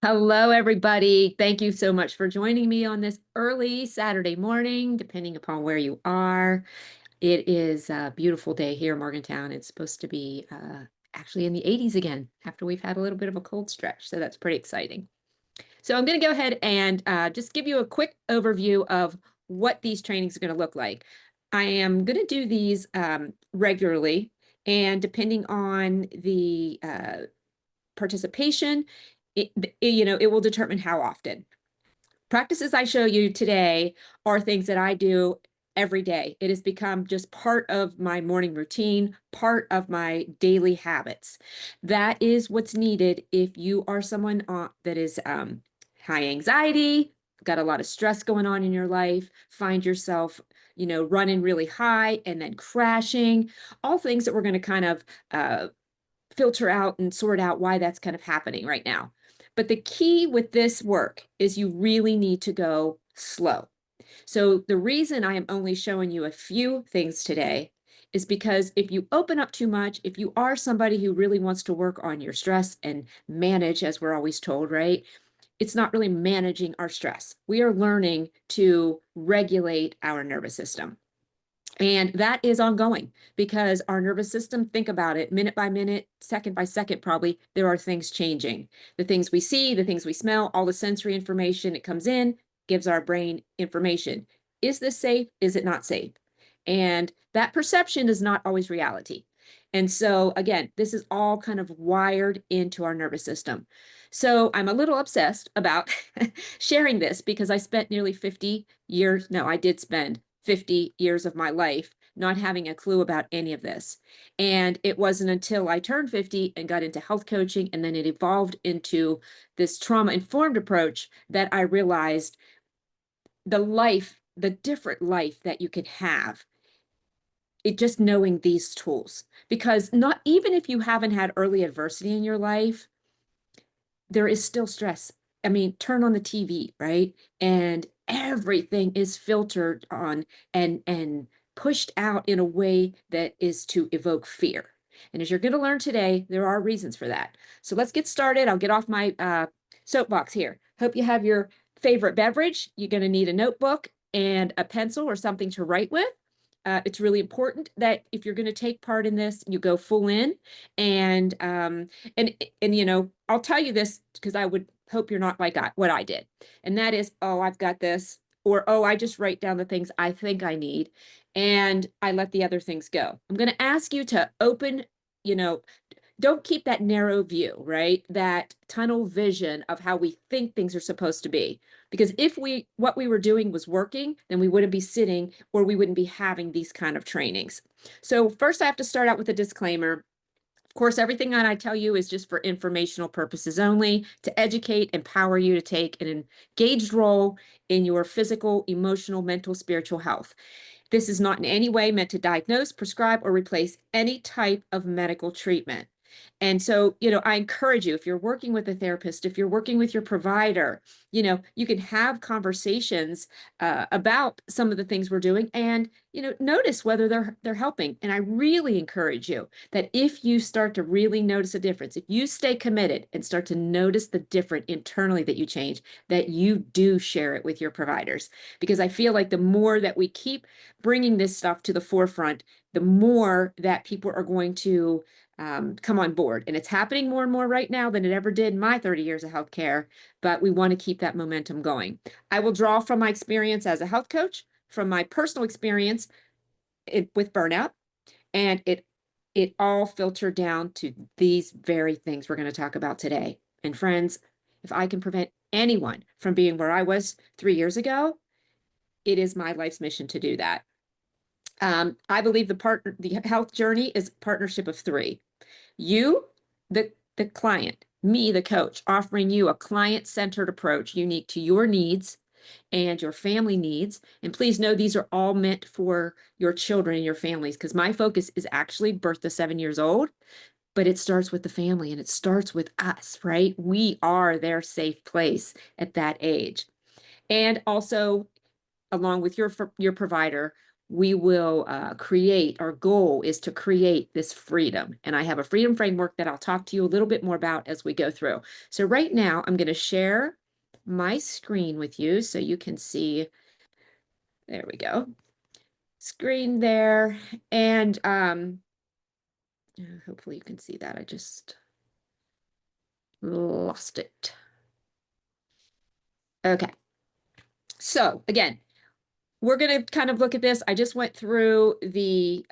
Hello, everybody. Thank you so much for joining me on this early Saturday morning, depending upon where you are. It is a beautiful day here in Morgantown. It's supposed to be actually in the 80s again after we've had a little bit of a cold stretch. So that's pretty exciting. So I'm going to go ahead and just give you a quick overview of what these trainings are going to look like. I am going to do these regularly, and depending on the participation, it will determine how often. Practices I show you today are things that I do every day. It has become just part of my morning routine, part of my daily habits. That is what's needed if you are someone that is high anxiety, got a lot of stress going on in your life, find yourself, running really high and then crashing, all things that we're going to kind of filter out and sort out why that's kind of happening right now. But the key with this work is you really need to go slow. So the reason I am only showing you a few things today is because if you open up too much, if you are somebody who really wants to work on your stress and manage, as we're always told, right? It's not really managing our stress. We are learning to regulate our nervous system. And that is ongoing because our nervous system, think about it, minute by minute, second by second, probably, there are things changing. The things we see, the things we smell, all the sensory information, it comes in, gives our brain information. Is this safe? Is it not safe? And that perception is not always reality. And so, again, this is all kind of wired into our nervous system. So I'm a little obsessed about sharing this because I spent nearly 50 years, no, I did spend 50 years of my life not having a clue about any of this. And it wasn't until I turned 50 and got into health coaching, and then it evolved into this trauma-informed approach that I realized the different life that you can have, it just knowing these tools. Because not even if you haven't had early adversity in your life, there is still stress. I mean, turn on the TV, right? And everything is filtered on and pushed out in a way that is to evoke fear. And as you're going to learn today, there are reasons for that. So let's get started. I'll get off my soapbox here. Hope you have your favorite beverage. You're going to need a notebook and a pencil or something to write with. It's really important that if you're going to take part in this, you go full in. And I'll tell you this because I would hope you're not like what I did, and that is, oh, I've got this, or oh, I just write down the things I think I need, and I let the other things go. I'm going to ask you to open, you know, don't keep that narrow view, right? That tunnel vision of how we think things are supposed to be. Because if what we were doing was working, then we wouldn't be sitting or we wouldn't be having these kind of trainings. So first I have to start out with a disclaimer. Of course, everything that I tell you is just for informational purposes only, to educate, empower you to take an engaged role in your physical, emotional, mental, spiritual health. This is not in any way meant to diagnose, prescribe, or replace any type of medical treatment. And so, I encourage you, if you're working with a therapist, if you're working with your provider, you can have conversations about some of the things we're doing and, notice whether they're helping. And I really encourage you that if you start to really notice a difference, if you stay committed and start to notice the difference internally that you change, that you do share it with your providers. Because I feel like the more that we keep bringing this stuff to the forefront, the more that people are going to come on board. And it's happening more and more right now than it ever did in my 30 years of healthcare, but we want to keep that momentum going. I will draw from my experience as a health coach, from my personal experience with burnout, and it all filtered down to these very things we're going to talk about today. And friends, if I can prevent anyone from being where I was 3 years ago, it is my life's mission to do that. I believe the health journey is a partnership of three. You, the client, me, the coach, offering you a client-centered approach unique to your needs and your family needs. And please know these are all meant for your children and your families, because my focus is actually birth to 7 years old, but it starts with the family and it starts with us, right? We are their safe place at that age. And also, along with your provider, we will create, our goal is to create this freedom. And I have a freedom framework that I'll talk to you a little bit more about as we go through. So right now I'm going to share my screen with you so you can see. There we go. Screen there. And hopefully you can see that. I just lost it. Okay. So again, we're going to kind of look at this. I just went through the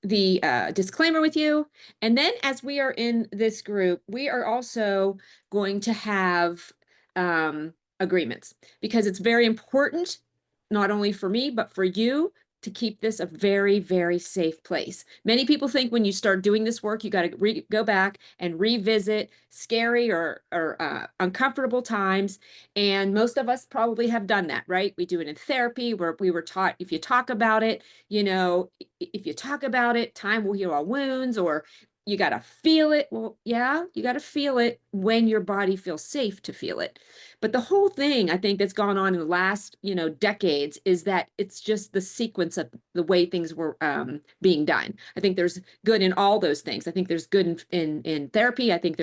disclaimer with you. And then as we are in this group, we are also going to have agreements, because it's very important, not only for me, but for you, to keep this a very, very safe place. Many people think when you start doing this work, you got to go back and revisit scary or uncomfortable times. And most of us probably have done that, right? We do it in therapy, where we were taught, if you talk about it, you know, if you talk about it, time will heal our wounds, or you got to feel it. Well, yeah, you got to feel it when your body feels safe to feel it. But the whole thing, I think, that's gone on in the last, decades, is that it's just the sequence of the way things were being done. I think there's good in all those things. I think there's good in therapy. I think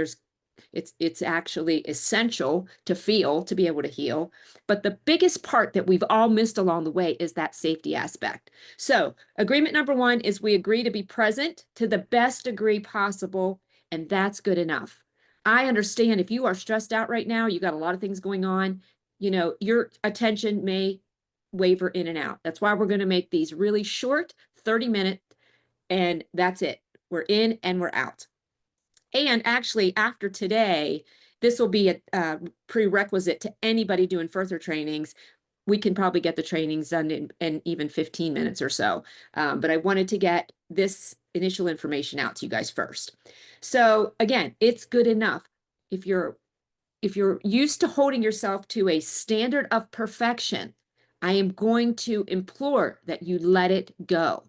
it's actually essential to feel, to be able to heal. But the biggest part that we've all missed along the way is that safety aspect. So agreement number one is we agree to be present to the best degree possible, and that's good enough. I understand if you are stressed out right now, you got a lot of things going on, your attention may waver in and out. That's why we're going to make these really short, 30-minute, and that's it. We're in and we're out. And actually, after today, this will be a prerequisite to anybody doing further trainings. We can probably get the trainings done in even 15 minutes or so. But I wanted to get this initial information out to you guys first. So again, it's good enough. If you're used to holding yourself to a standard of perfection, I am going to implore that you let it go.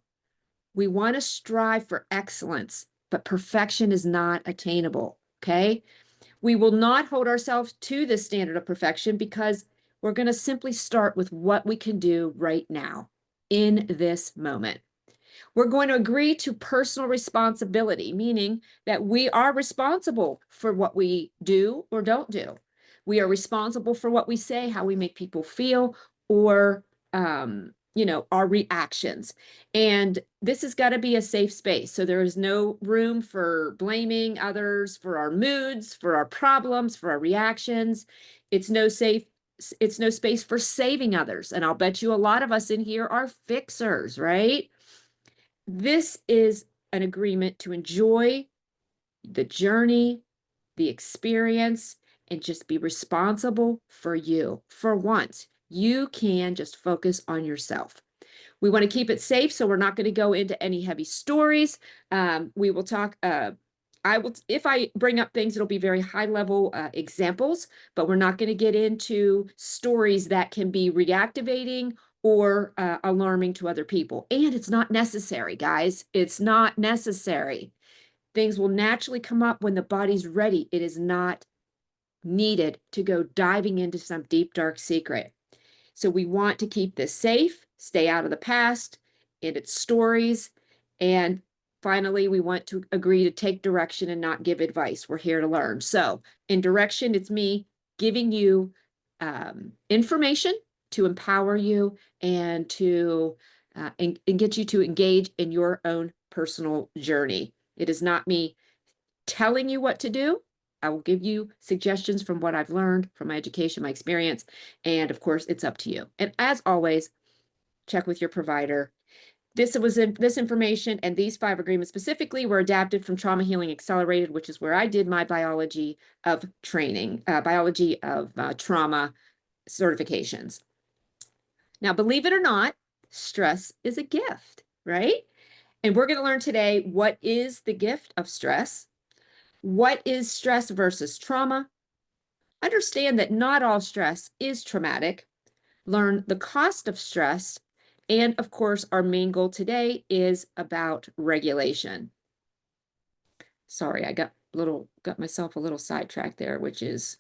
We want to strive for excellence, but perfection is not attainable, okay? We will not hold ourselves to this standard of perfection, because we're going to simply start with what we can do right now in this moment. We're going to agree to personal responsibility, meaning that we are responsible for what we do or don't do. We are responsible for what we say, how we make people feel, or our reactions. And this has got to be a safe space. So there is no room for blaming others for our moods, for our problems, for our reactions. It's no space for saving others. And I'll bet you a lot of us in here are fixers, right? This is an agreement to enjoy the journey, the experience, and just be responsible for you. For once, you can just focus on yourself. We want to keep it safe, so we're not going to go into any heavy stories. We will talk. If I bring up things, it'll be very high level examples, but we're not going to get into stories that can be reactivating or alarming to other people. And it's not necessary, guys. It's not necessary. Things will naturally come up when the body's ready. It is not needed to go diving into some deep, dark secret. So we want to keep this safe, stay out of the past and its stories. And finally, we want to agree to take direction and not give advice. We're here to learn. So in direction, it's me giving you information to empower you and to and get you to engage in your own personal journey. It is not me telling you what to do. I will give you suggestions from what I've learned from my education, my experience, and of course, it's up to you. And as always, check with your provider. This information and these 5 agreements specifically were adapted from Trauma Healing Accelerated, which is where I did my biology of training, biology of trauma certifications. Now, believe it or not, stress is a gift, right? And we're going to learn today, what is the gift of stress? What is stress versus trauma? Understand that not all stress is traumatic. Learn the cost of stress. And of course, our main goal today is about regulation. Sorry, I got myself a little sidetracked there, which is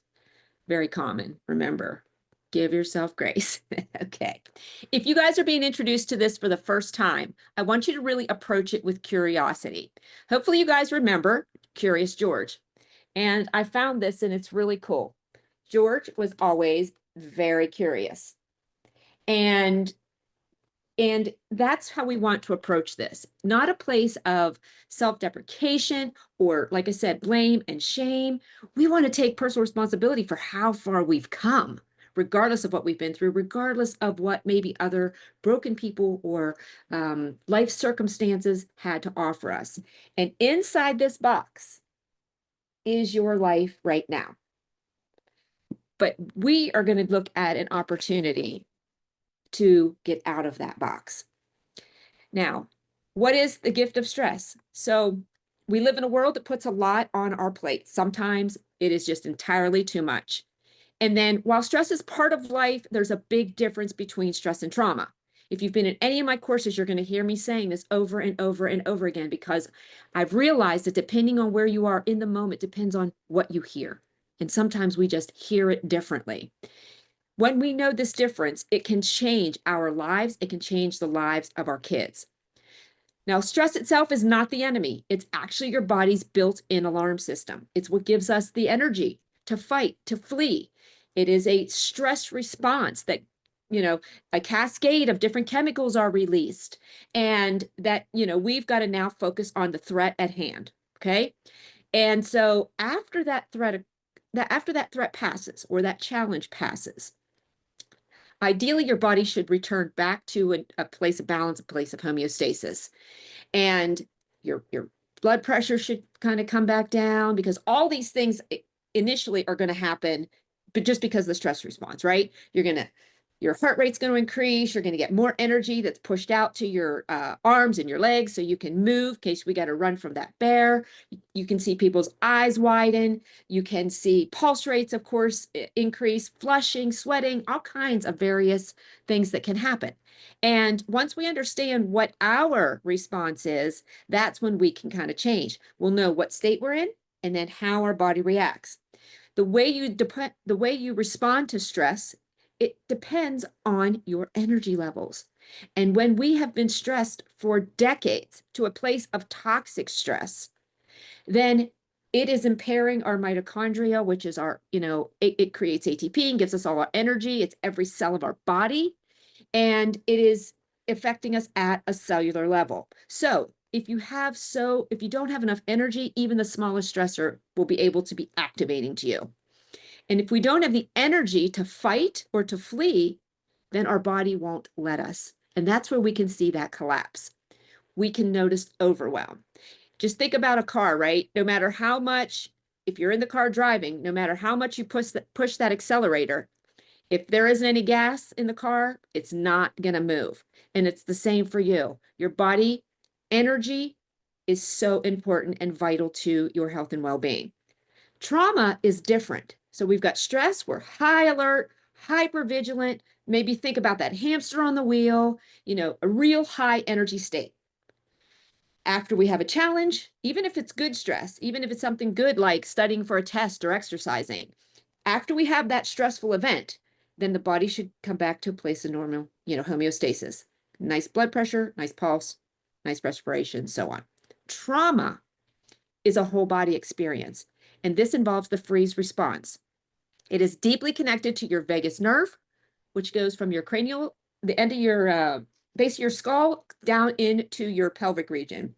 very common, remember. Give yourself grace. Okay. If you guys are being introduced to this for the first time, I want you to really approach it with curiosity. Hopefully you guys remember Curious George. And I found this and it's really cool. George was always very curious. And that's how we want to approach this. Not a place of self-deprecation or, like I said, blame and shame. We want to take personal responsibility for how far we've come, regardless of what we've been through, regardless of what maybe other broken people or life circumstances had to offer us. And inside this box is your life right now. But we are going to look at an opportunity to get out of that box. Now, what is the gift of stress? So we live in a world that puts a lot on our plate. Sometimes it is just entirely too much. And then while stress is part of life, there's a big difference between stress and trauma. If you've been in any of my courses, you're going to hear me saying this over and over and over again, because I've realized that depending on where you are in the moment depends on what you hear. And sometimes we just hear it differently. When we know this difference, it can change our lives. It can change the lives of our kids. Now, stress itself is not the enemy. It's actually your body's built-in alarm system. It's what gives us the energy to fight, to flee. It is a stress response that, a cascade of different chemicals are released, and that, we've got to now focus on the threat at hand. Okay. And so after that threat passes, or that challenge passes, ideally, your body should return back to a place of balance, a place of homeostasis. And your blood pressure should kind of come back down, because all these things initially are going to happen, but just because of the stress response, right? Your heart rate's going to increase. You're going to get more energy that's pushed out to your arms and your legs so you can move in case we got to run from that bear. You can see people's eyes widen. You can see pulse rates, of course, increase, flushing, sweating, all kinds of various things that can happen. And once we understand what our response is, that's when we can kind of change. We'll know what state we're in and then how our body reacts. The way you respond to stress, it depends on your energy levels. And when we have been stressed for decades to a place of toxic stress, then it is impairing our mitochondria, which is our, it creates ATP and gives us all our energy. It's every cell of our body, and it is affecting us at a cellular level. So if you don't have enough energy, even the smallest stressor will be able to be activating to you. And if we don't have the energy to fight or to flee, then our body won't let us. And that's where we can see that collapse. We can notice overwhelm. Just think about a car, right? No matter how much, if you're in the car driving, no matter how much you push that accelerator, if there isn't any gas in the car, it's not going to move. And it's the same for you. Your body energy is so important and vital to your health and well-being. Trauma is different. So we've got stress, we're high alert, hyper vigilant. Maybe think about that hamster on the wheel, a real high energy state. After we have a challenge, even if it's good stress, even if it's something good like studying for a test or exercising, after we have that stressful event, then the body should come back to a place of normal, homeostasis. Nice blood pressure, nice pulse, nice respiration, so on. Trauma is a whole body experience, and this involves the freeze response. It is deeply connected to your vagus nerve, which goes from your cranial, the end of your base of your skull, down into your pelvic region.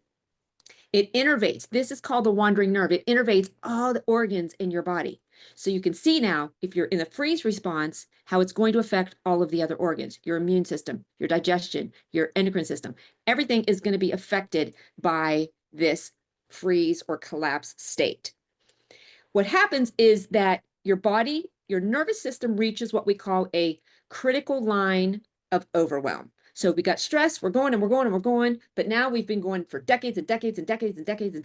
It innervates. This is called the wandering nerve. It innervates all the organs in your body. So you can see now, if you're in the freeze response, how it's going to affect all of the other organs, your immune system, your digestion, your endocrine system. Everything is going to be affected by this freeze or collapse state. What happens is that your body, your nervous system reaches what we call a critical line of overwhelm. So we got stress, we're going and we're going and we're going, but now we've been going for decades and decades and decades and decades and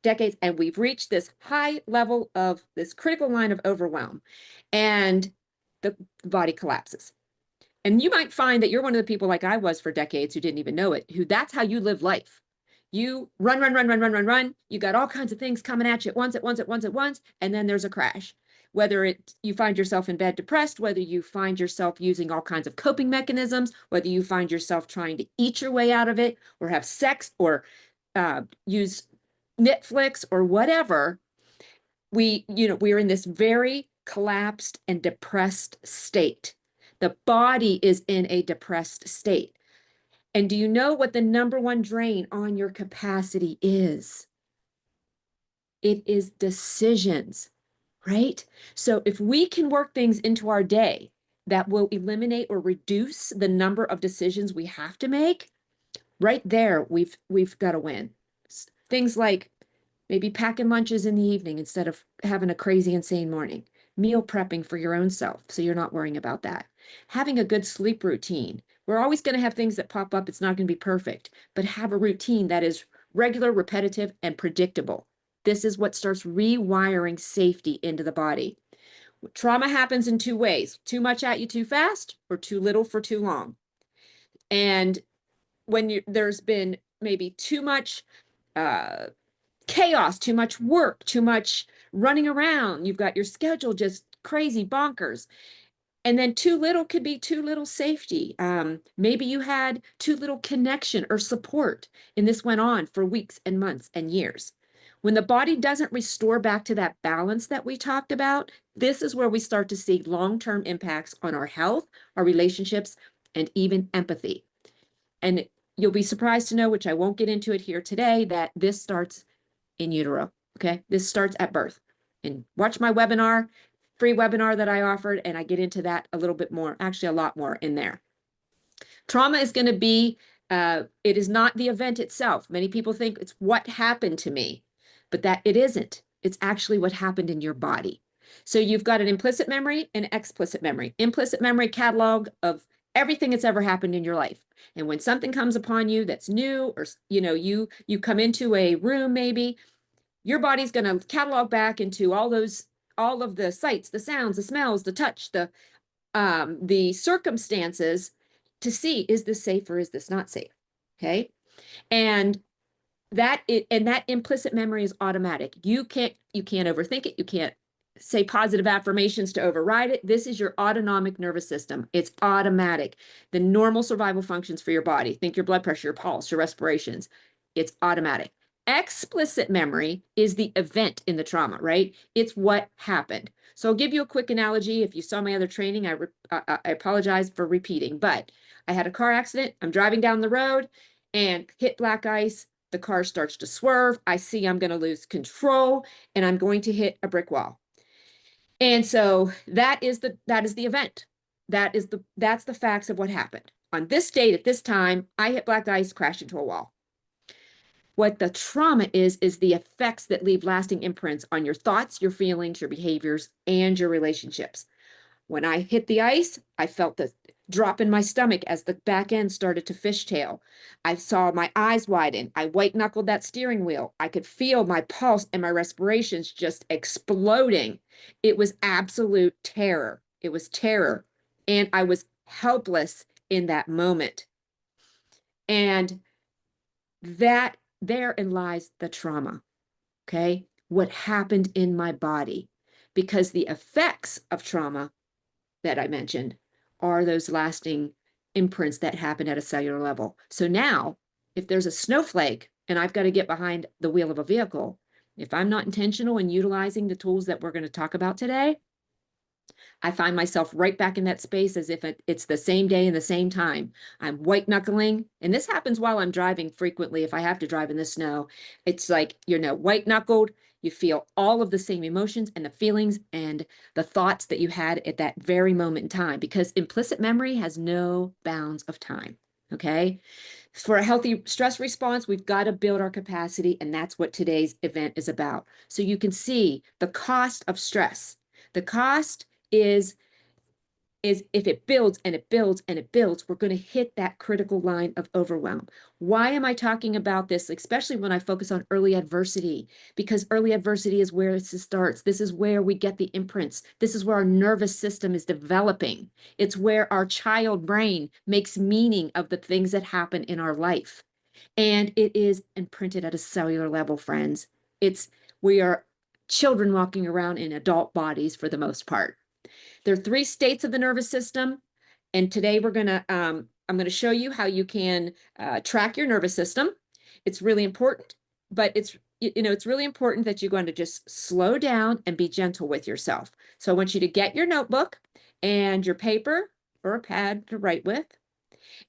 decades, and we've reached this high level of this critical line of overwhelm, and the body collapses. And you might find that you're one of the people like I was for decades who didn't even know it, who that's how you live life. You run. You got all kinds of things coming at you at once, and then there's a crash. whether you find yourself in bed depressed, whether you find yourself using all kinds of coping mechanisms, whether you find yourself trying to eat your way out of it, or have sex, or use Netflix or whatever, we're in this very collapsed and depressed state. The body is in a depressed state. And do you know what the number one drain on your capacity is? It is decisions, right? So if we can work things into our day that will eliminate or reduce the number of decisions we have to make, right there, we've got to win. Things like maybe packing lunches in the evening instead of having a crazy, insane morning. Meal prepping for your own self, so you're not worrying about that. Having a good sleep routine. We're always going to have things that pop up. It's not going to be perfect, but have a routine that is regular, repetitive, and predictable. This is what starts rewiring safety into the body. Trauma happens in two ways: too much at you too fast, or too little for too long. And when there's been maybe too much chaos, too much work, too much running around, you've got your schedule just crazy bonkers. And then too little could be too little safety. Maybe you had too little connection or support, and this went on for weeks and months and years. When the body doesn't restore back to that balance that we talked about, this is where we start to see long-term impacts on our health, our relationships, and even empathy. And you'll be surprised to know, which I won't get into it here today, that this starts in utero. Okay, this starts at birth. And watch my webinar, free webinar that I offered, and I get into that a little bit more, actually a lot more in there. Trauma is going to be, it is not the event itself. Many people think it's what happened to me, but that it isn't. It's actually what happened in your body. So you've got an implicit memory and explicit memory. Implicit memory catalog of everything that's ever happened in your life. And when something comes upon you that's new, or you come into a room, maybe your body's going to catalog back into all of the sights, the sounds, the smells, the touch, the circumstances, to see, is this safe or is this not safe? Okay. And that implicit memory is automatic. You can't overthink it. You can't say positive affirmations to override it. This is your autonomic nervous system. It's automatic. The normal survival functions for your body. Think your blood pressure, your pulse, your respirations. It's automatic. Explicit memory is the event in the trauma, right? It's what happened. So I'll give you a quick analogy. If you saw my other training, I apologize for repeating, but I had a car accident. I'm driving down the road and hit black ice. The car starts to swerve. I see I'm going to lose control and I'm going to hit a brick wall. And so that is the event. That's the facts of what happened. On this date, at this time, I hit black ice, crashed into a wall. What the trauma is the effects that leave lasting imprints on your thoughts, your feelings, your behaviors, and your relationships. When I hit the ice, I felt the drop in my stomach as the back end started to fishtail. I saw my eyes widen. I white knuckled that steering wheel. I could feel my pulse and my respirations just exploding. It was absolute terror. It was terror. And I was helpless in that moment. And therein lies the trauma. Okay? What happened in my body. Because the effects of trauma that I mentioned are those lasting imprints that happen at a cellular level. So now, if there's a snowflake and I've got to get behind the wheel of a vehicle, if I'm not intentional in utilizing the tools that we're going to talk about today, I find myself right back in that space as if it's the same day and the same time. I'm white knuckling, and this happens while I'm driving frequently. If I have to drive in the snow, it's like, white knuckled. You feel all of the same emotions and the feelings and the thoughts that you had at that very moment in time, because implicit memory has no bounds of time. Okay. For a healthy stress response, we've got to build our capacity, and that's what today's event is about. So you can see the cost of stress. The cost is if it builds and it builds and it builds, we're going to hit that critical line of overwhelm. Why am I talking about this, especially when I focus on early adversity? Because early adversity is where it starts. This is where we get the imprints. This is where our nervous system is developing. It's where our child brain makes meaning of the things that happen in our life. And it is imprinted at a cellular level, friends. We are children walking around in adult bodies for the most part. There are 3 states of the nervous system, and today I'm gonna show you how you can track your nervous system. It's really important, but it's really important that you're going to just slow down and be gentle with yourself. So I want you to get your notebook and your paper or a pad to write with,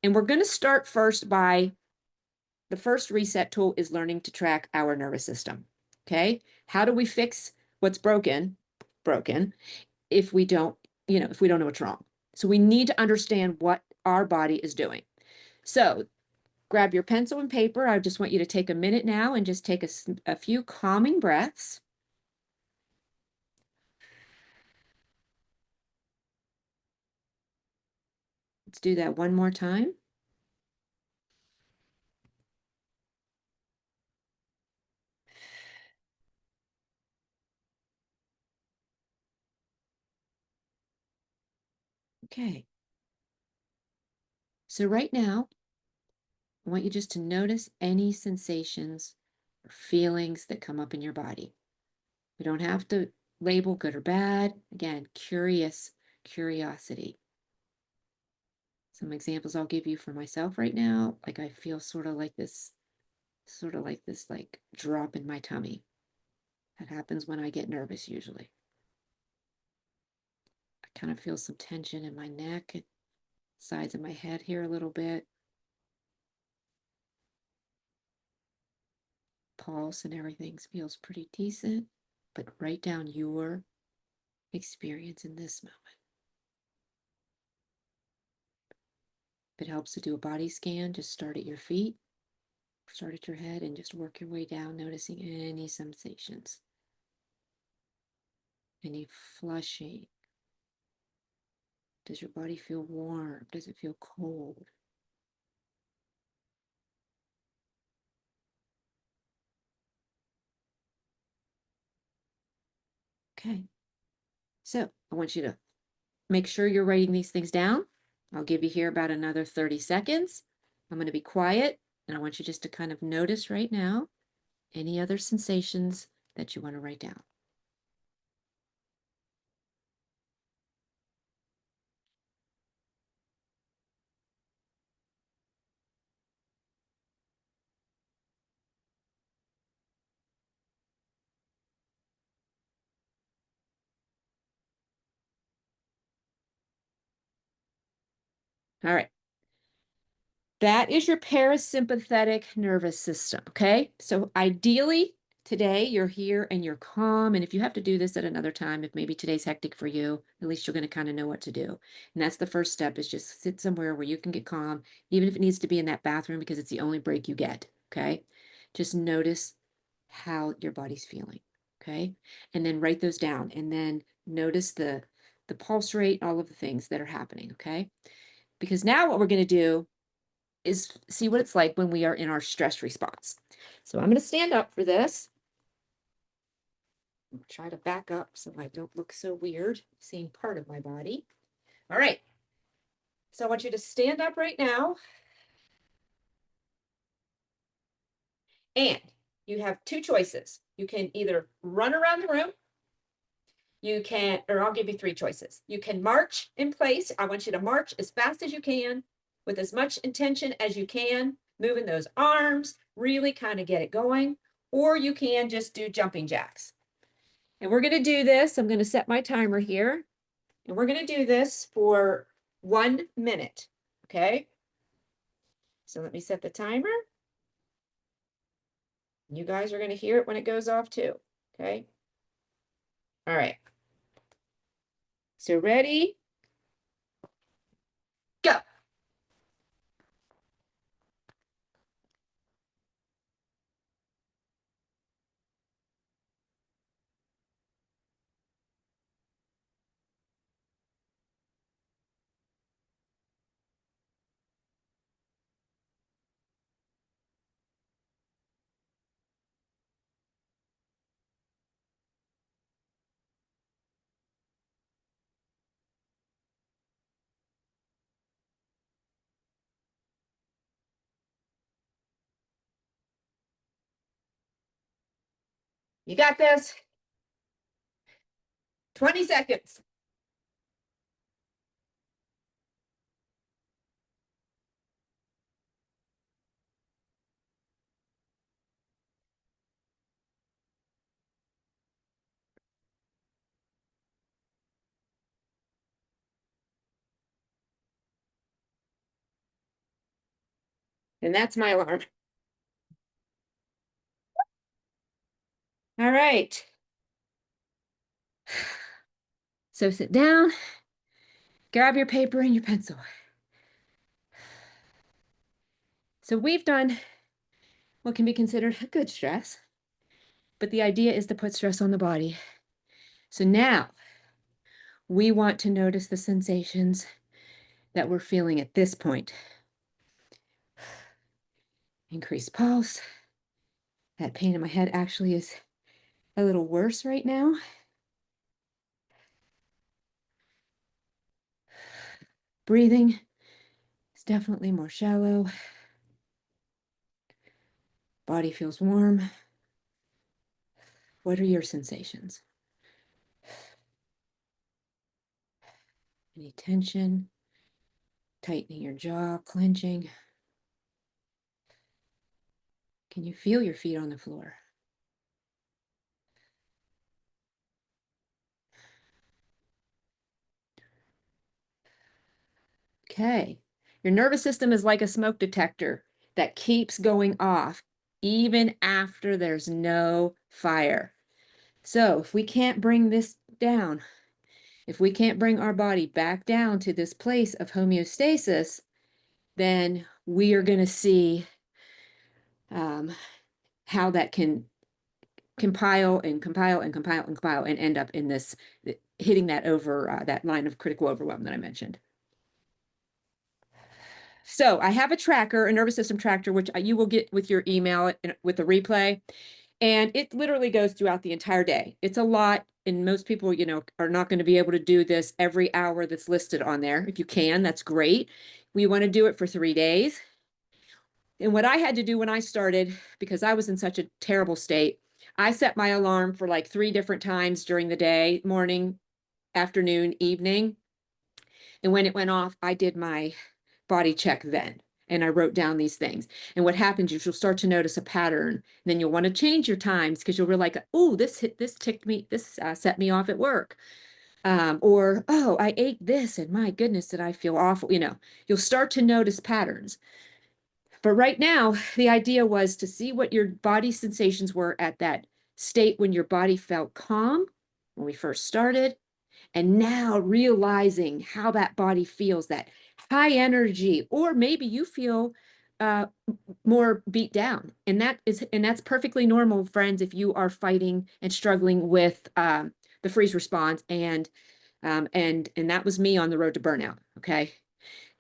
and we're gonna start first by the first reset tool is learning to track our nervous system. Okay? How do we fix what's broken if we don't, if we don't know what's wrong? So we need to understand what our body is doing. So grab your pencil and paper. I just want you to take a minute now and just take a few calming breaths. Let's do that one more time. Okay. So right now, I want you just to notice any sensations or feelings that come up in your body. We don't have to label good or bad. Again, curiosity. Some examples I'll give you for myself right now. Like I feel sort of like this like drop in my tummy. That happens when I get nervous usually. I kind of feel some tension in my neck and sides of my head here a little bit. Pulse and everything feels pretty decent, but write down your experience in this moment. If it helps to do a body scan, just start at your feet, start at your head, and just work your way down, noticing any sensations, any flushing. Does your body feel warm? Does it feel cold? Okay. So I want you to make sure you're writing these things down. I'll give you here about another 30 seconds. I'm going to be quiet, and I want you just to kind of notice right now any other sensations that you want to write down. All right. That is your parasympathetic nervous system, okay? So ideally, today you're here and you're calm. And if you have to do this at another time, if maybe today's hectic for you, at least you're going to kind of know what to do. And that's the first step is just sit somewhere where you can get calm, even if it needs to be in that bathroom because it's the only break you get, okay? Just notice how your body's feeling, okay? And then write those down and then notice the pulse rate, all of the things that are happening, okay? Because now what we're going to do is see what it's like when we are in our stress response. So I'm going to stand up for this. I'll try to back up so I don't look so weird seeing part of my body. All right. So I want you to stand up right now. And you have 2 choices. You can either run around the room. You can, or I'll give you 3 choices. You can march in place. I want you to march as fast as you can with as much intention as you can, moving those arms, really kind of get it going. Or you can just do jumping jacks. And we're going to do this. I'm going to set my timer here. And we're going to do this for 1 minute. Okay. So let me set the timer. You guys are going to hear it when it goes off too. Okay. All right. So ready? Go. You got this. 20 seconds. And that's my alarm. All right. So sit down, grab your paper and your pencil. So we've done what can be considered a good stress, but the idea is to put stress on the body. So now we want to notice the sensations that we're feeling at this point. Increased pulse. That pain in my head actually is a little worse right now. Breathing is definitely more shallow. Body feels warm. What are your sensations? Any tension? Tightening your jaw, clenching? Can you feel your feet on the floor? Okay. Your nervous system is like a smoke detector that keeps going off even after there's no fire. So if we can't bring this down, if we can't bring our body back down to this place of homeostasis, then we are going to see how that can compile and compile and compile and compile and end up in this, hitting that over that line of critical overwhelm that I mentioned. So I have a tracker, a nervous system tracker, which you will get with your email with the replay. And it literally goes throughout the entire day. It's a lot. And most people, are not going to be able to do this every hour that's listed on there. If you can, that's great. We want to do it for 3 days. And what I had to do when I started, because I was in such a terrible state, I set my alarm for like 3 different times during the day, morning, afternoon, evening. And when it went off, I did my body check then. And I wrote down these things. And what happens is you'll start to notice a pattern. And then you'll want to change your times because you'll realize, oh, this ticked me, this set me off at work. Or, oh, I ate this and my goodness, did I feel awful? You'll start to notice patterns. But right now, the idea was to see what your body sensations were at that state when your body felt calm when we first started, and now realizing how that body feels, that high energy, or maybe you feel more beat down, and that's perfectly normal, friends, if you are fighting and struggling with the freeze response, and that was me on the road to burnout. Okay.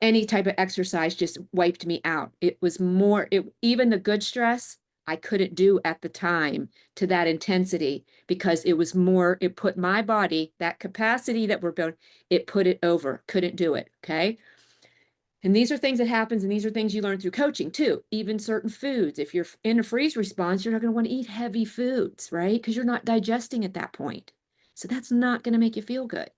Any type of exercise just wiped me out. It was more, even the good stress I couldn't do at the time to that intensity because it was more, it put my body, that capacity that we're building, it put it over, couldn't do it. Okay. And these are things that happens, and these are things you learn through coaching too. Even certain foods, if you're in a freeze response, you're not going to want to eat heavy foods, right? Because you're not digesting at that point. So that's not going to make you feel good.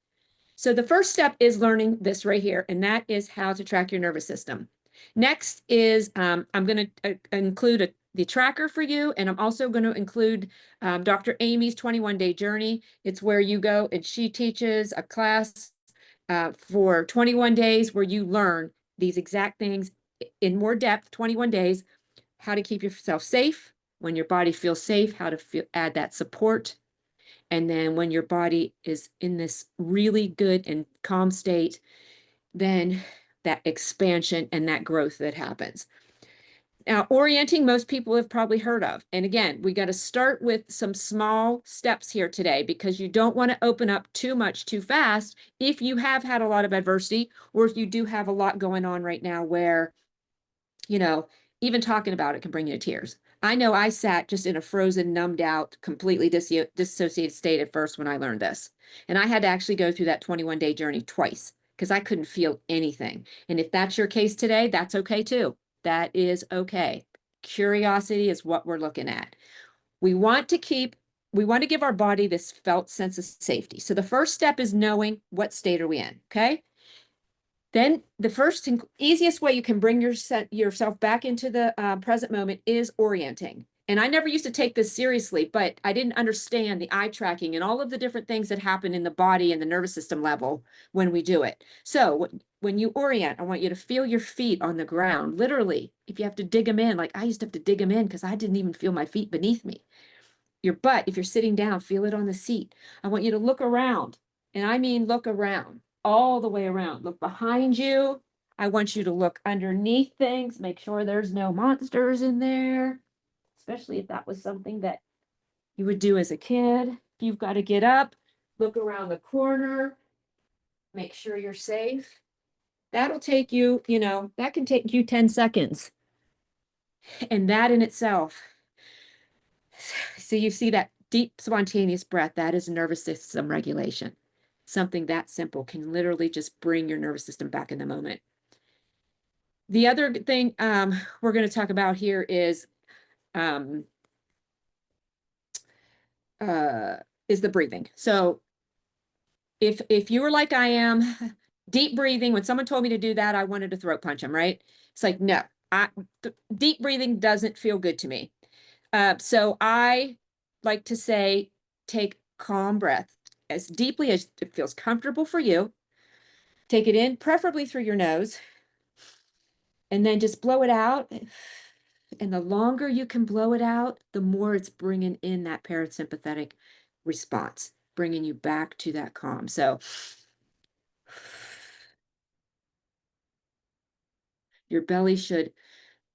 So the first step is learning this right here, and that is how to track your nervous system. Next is I'm going to include the tracker for you, and I'm also going to include Dr. Aimie's 21-day journey. It's where you go and she teaches a class for 21 days where you learn these exact things in more depth, 21 days, how to keep yourself safe when your body feels safe, how to add that support. And then when your body is in this really good and calm state, then that expansion and that growth that happens. Now, orienting, most people have probably heard of. And again, we got to start with some small steps here today because you don't want to open up too much too fast if you have had a lot of adversity, or if you do have a lot going on right now where, even talking about it can bring you to tears. I know I sat just in a frozen, numbed out, completely dissociated state at first when I learned this. And I had to actually go through that 21-day journey twice because I couldn't feel anything. And if that's your case today, that's okay too. That is okay. Curiosity is what we're looking at. We want to keep we want to give our body this felt sense of safety. So the first step is knowing what state are we in, okay? Then the first and easiest way you can bring yourself back into the present moment is orienting. And I never used to take this seriously, but I didn't understand the eye tracking and all of the different things that happen in the body and the nervous system level when we do it. So when you orient, I want you to feel your feet on the ground. Literally, if you have to dig them in, like I used to have to dig them in because I didn't even feel my feet beneath me. Your butt, if you're sitting down, feel it on the seat. I want you to look around, and I mean look around, all the way around. Look behind you. I want you to look underneath things, make sure there's no monsters in there, especially if that was something that you would do as a kid. If you've got to get up, look around the corner, make sure you're safe. That'll take you, that can take you 10 seconds. And that in itself, so you see that deep spontaneous breath, that is nervous system regulation. Something that simple can literally just bring your nervous system back in the moment. The other thing we're going to talk about here is the breathing. So if you were like I am, deep breathing, when someone told me to do that, I wanted to throat punch them, right? It's like, no, deep breathing doesn't feel good to me. So I like to say, take calm breath as deeply as it feels comfortable for you. Take it in, preferably through your nose, and then just blow it out. And the longer you can blow it out, the more it's bringing in that parasympathetic response, bringing you back to that calm. So your belly should,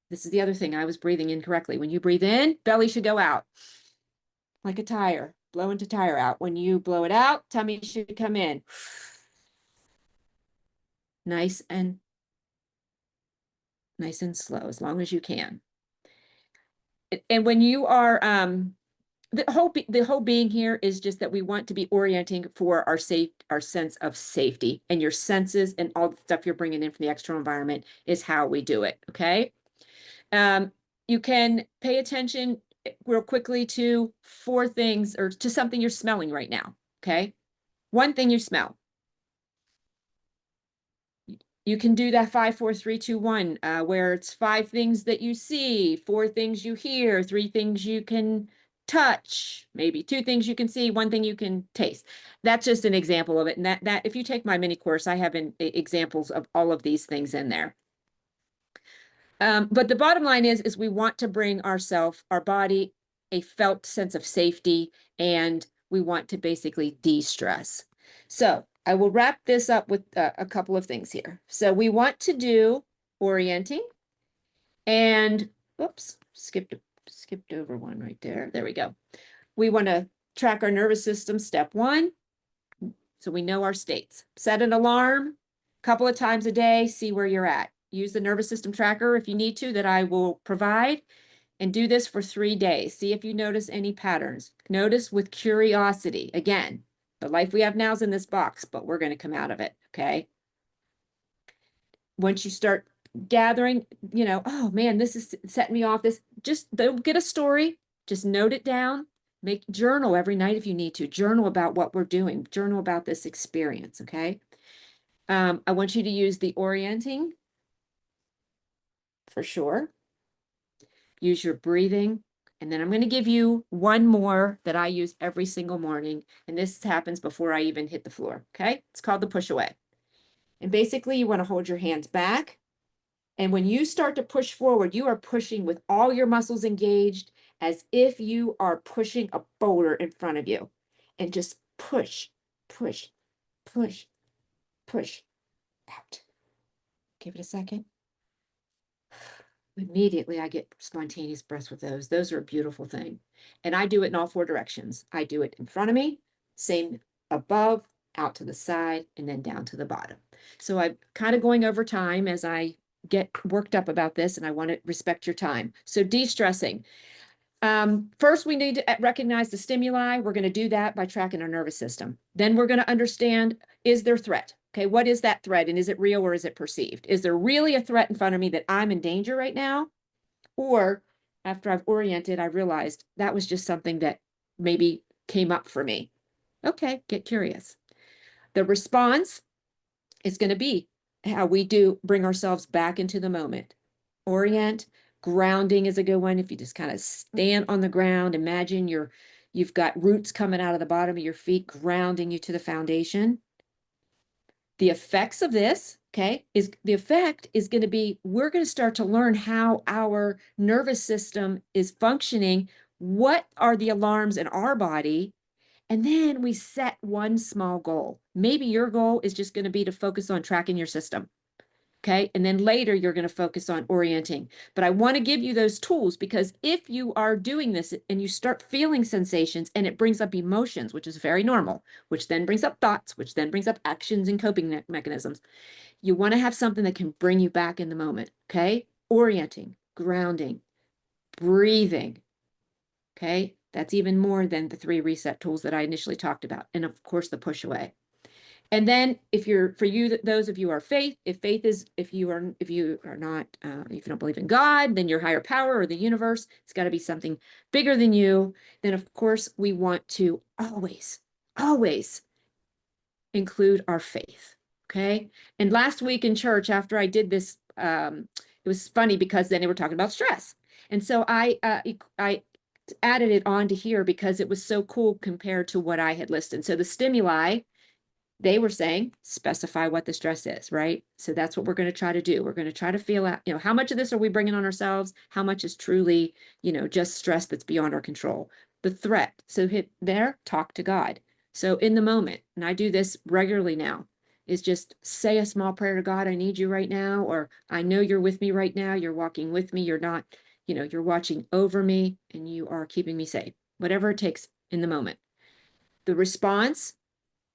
this is the other thing, I was breathing incorrectly. When you breathe in, belly should go out like a tire, blowing the tire out. When you blow it out, tummy should come in. Nice and slow, as long as you can. And when you are, the whole being here is just that we want to be orienting for our sense of safety, and your senses and all the stuff you're bringing in from the external environment is how we do it. Okay. You can pay attention real quickly to 4 things, or to something you're smelling right now. Okay. One thing you smell. You can do that 5, 4, 3, 2, 1, where it's 5 things that you see, 4 things you hear, 3 things you can touch, maybe 2 things you can see, 1 thing you can taste. That's just an example of it. And that if you take my mini course, I have examples of all of these things in there. But the bottom line is we want to bring our body, a felt sense of safety, and we want to basically de-stress. So I will wrap this up with a couple of things here. So we want to do orienting, and oops, skipped over one right there. There we go. We want to track our nervous system, step 1. So we know our states. Set an alarm a couple of times a day, see where you're at. Use the nervous system tracker if you need to, that I will provide, and do this for 3 days. See if you notice any patterns. Notice with curiosity. Again, the life we have now is in this box, but we're going to come out of it, okay? Once you start gathering, oh man, this is setting me off. Don't get a story. Just note it down. Make journal every night if you need to. Journal about what we're doing. Journal about this experience, okay? I want you to use the orienting for sure. Use your breathing. And then I'm going to give you one more that I use every single morning. And this happens before I even hit the floor. Okay. It's called the push away. And basically you want to hold your hands back. And when you start to push forward, you are pushing with all your muscles engaged, as if you are pushing a boulder in front of you. And just push, push, push, push out. Give it a second. Immediately I get spontaneous breaths with those. Those are a beautiful thing. And I do it in all 4 directions. I do it in front of me, same above, out to the side, and then down to the bottom. So I'm kind of going over time as I get worked up about this, and I want to respect your time. So de-stressing. First, we need to recognize the stimuli. We're going to do that by tracking our nervous system. Then we're going to understand, is there threat? Okay, what is that threat, and is it real or is it perceived? Is there really a threat in front of me that I'm in danger right now? Or after I've oriented, I realized that was just something that maybe came up for me. Okay, get curious. The response is going to be how we do bring ourselves back into the moment. Orient, grounding is a good one. If you just kind of stand on the ground, imagine you've got roots coming out of the bottom of your feet, grounding you to the foundation. The effects of this, okay, is the effect is going to be, we're going to start to learn how our nervous system is functioning. What are the alarms in our body? And then we set one small goal. Maybe your goal is just going to be to focus on tracking your system. Okay. And then later you're going to focus on orienting. But I want to give you those tools because if you are doing this and you start feeling sensations and it brings up emotions, which is very normal, which then brings up thoughts, which then brings up actions and coping mechanisms, you want to have something that can bring you back in the moment. Okay. Orienting, grounding, breathing. Okay. That's even more than the 3 reset tools that I initially talked about. And of course, the push away. And then if you're, for you, those of you are faith, if you are not, if you don't believe in God, then your higher power or the universe, it's got to be something bigger than you. Then of course we want to always, always include our faith. Okay. And last week in church, after I did this, it was funny because then they were talking about stress. And so I added it onto here because it was so cool compared to what I had listed. So the stimuli, they were saying, specify what the stress is, right? So that's what we're going to try to do. We're going to try to feel out, how much of this are we bringing on ourselves? How much is truly, just stress that's beyond our control? The threat. So hit there, talk to God. So in the moment, and I do this regularly now, is just say a small prayer to God. I need you right now, or I know you're with me right now. You're walking with me. You're not, you're watching over me and you are keeping me safe, whatever it takes in the moment. The response,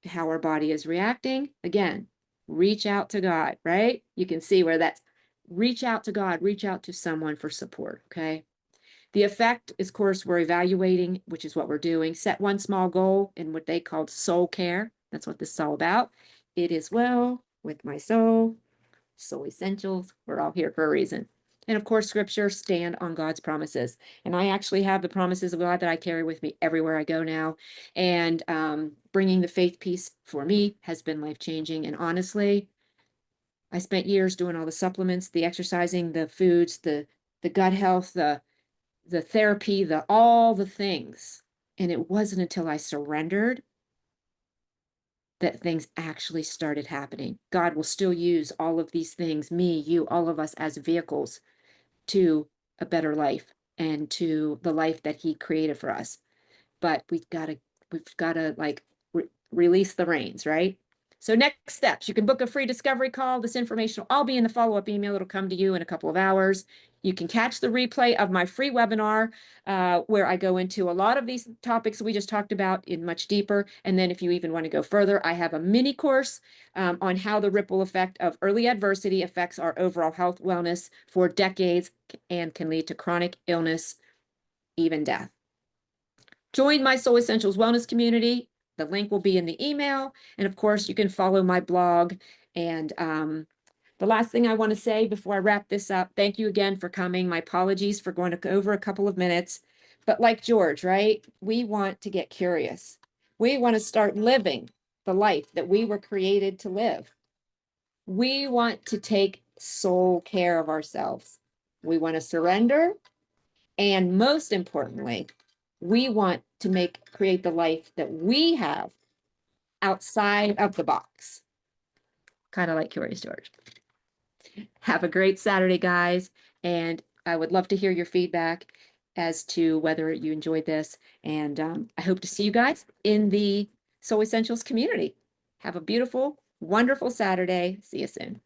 how our body is reacting. Again, reach out to God, right? You can see where that's reach out to God, reach out to someone for support, okay? The effect is, of course, we're evaluating, which is what we're doing. Set one small goal in what they called soul care. That's what this is all about. It is well with my soul. Soul essentials. We're all here for a reason. And of course, scripture, stand on God's promises. And I actually have the promises of God that I carry with me everywhere I go now. And bringing the faith piece for me has been life-changing. And honestly, I spent years doing all the supplements, the exercising, the foods, the gut health, the therapy, all the things. And it wasn't until I surrendered that things actually started happening. God will still use all of these things, me, you, all of us as vehicles to a better life and to the life that he created for us. But we've got to like release the reins, right? So next steps, you can book a free discovery call. This information will all be in the follow-up email. It'll come to you in a couple of hours. You can catch the replay of my free webinar where I go into a lot of these topics we just talked about in much deeper. And then if you even want to go further, I have a mini course on how the ripple effect of early adversity affects our overall health wellness for decades and can lead to chronic illness, even death. Join my Soul Essentials Wellness community. The link will be in the email. And of course, you can follow my blog. And the last thing I want to say before I wrap this up, thank you again for coming. My apologies for going over a couple of minutes. But like George, right? We want to get curious. We want to start living the life that we were created to live. We want to take soul care of ourselves. We want to surrender. And most importantly, we want to create the life that we have outside of the box. Kind of like Curious George. Have a great Saturday, guys. And I would love to hear your feedback as to whether you enjoyed this. And I hope to see you guys in the Soul Essentials community. Have a beautiful, wonderful Saturday. See you soon.